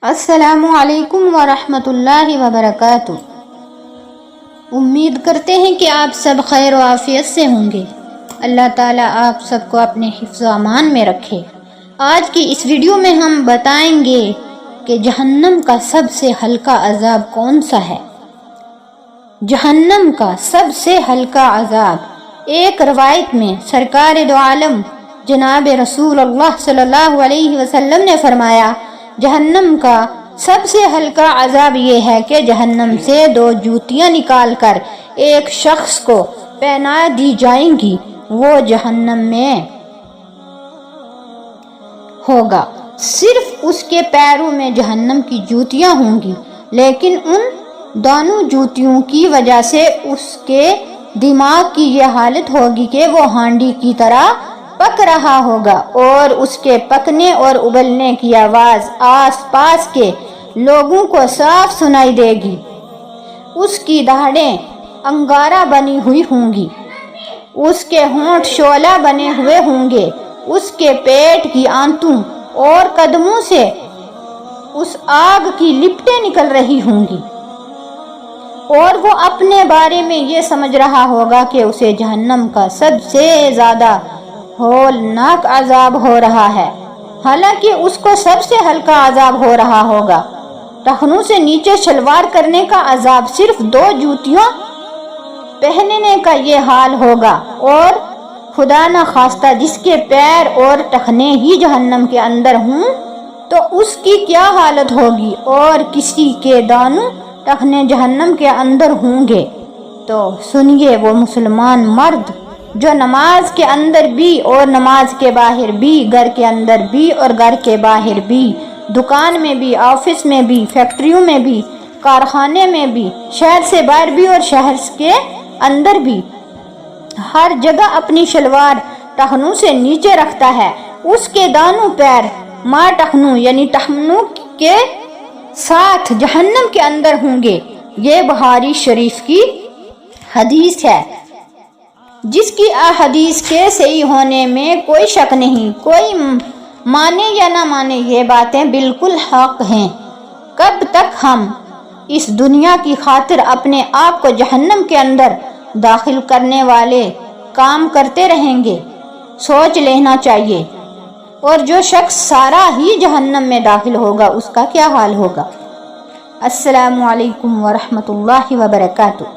السلام علیکم ورحمۃ اللہ وبرکاتہ۔ امید کرتے ہیں کہ آپ سب خیر و عافیت سے ہوں گے۔ اللہ تعالیٰ آپ سب کو اپنے حفظ و امان میں رکھے۔ آج کی اس ویڈیو میں ہم بتائیں گے کہ جہنم کا سب سے ہلکا عذاب کون سا ہے۔ جہنم کا سب سے ہلکا عذاب، ایک روایت میں سرکار دو عالم جناب رسول اللہ صلی اللہ علیہ وسلم نے فرمایا، جہنم کا سب سے ہلکا عذاب یہ ہے کہ جہنم سے دو جوتیاں نکال کر ایک شخص کو پہنا دی جائیں گی، وہ جہنم میں ہوگا، صرف اس کے پیروں میں جہنم کی جوتیاں ہوں گی، لیکن ان دونوں جوتیوں کی وجہ سے اس کے دماغ کی یہ حالت ہوگی کہ وہ ہانڈی کی طرح پک رہا ہوگا اور اس کے پکنے اور ابلنے کی آواز آس پاس کے لوگوں کو صاف سنائی دے گی۔ اس کی داڑھیں انگارہ بنی ہوئی ہوں گی، اس کے ہونٹ شعلہ بنے ہوئے ہوں گے، اس کے پیٹ کی آنتوں اور قدموں سے اس آگ کی لپٹیں نکل رہی ہوں گی، اور وہ اپنے بارے میں یہ سمجھ رہا ہوگا کہ اسے جہنم کا سب سے زیادہ ہولناک عذاب ہو رہا ہے، حالانکہ اس کو سب سے ہلکا عذاب ہو رہا ہوگا۔ ٹخنوں سے نیچے شلوار کرنے کا عذاب، صرف دو جوتیاں پہننے کا یہ حال ہوگا، اور خدا نہ خواستہ جس کے پیر اور ٹخنے ہی جہنم کے اندر ہوں تو اس کی کیا حالت ہوگی، اور کسی کے دونوں ٹخنے جہنم کے اندر ہوں گے تو سنیے، وہ مسلمان مرد جو نماز کے اندر بھی اور نماز کے باہر بھی، گھر کے اندر بھی اور گھر کے باہر بھی، دکان میں بھی، آفس میں بھی، فیکٹریوں میں بھی، کارخانے میں بھی، شہر سے باہر بھی اور شہر کے اندر بھی، ہر جگہ اپنی شلوار ٹخنوں سے نیچے رکھتا ہے، اس کے دونوں پیر ماں ٹخنوں یعنی ٹخنوں کے ساتھ جہنم کے اندر ہوں گے۔ یہ بخاری شریف کی حدیث ہے، جس کی احادیث کے صحیح ہونے میں کوئی شک نہیں، کوئی مانے یا نہ مانے، یہ باتیں بالکل حق ہیں۔ کب تک ہم اس دنیا کی خاطر اپنے آپ کو جہنم کے اندر داخل کرنے والے کام کرتے رہیں گے؟ سوچ لینا چاہیے۔ اور جو شخص سارا ہی جہنم میں داخل ہوگا، اس کا کیا حال ہوگا؟ السلام علیکم ورحمۃ اللہ وبرکاتہ۔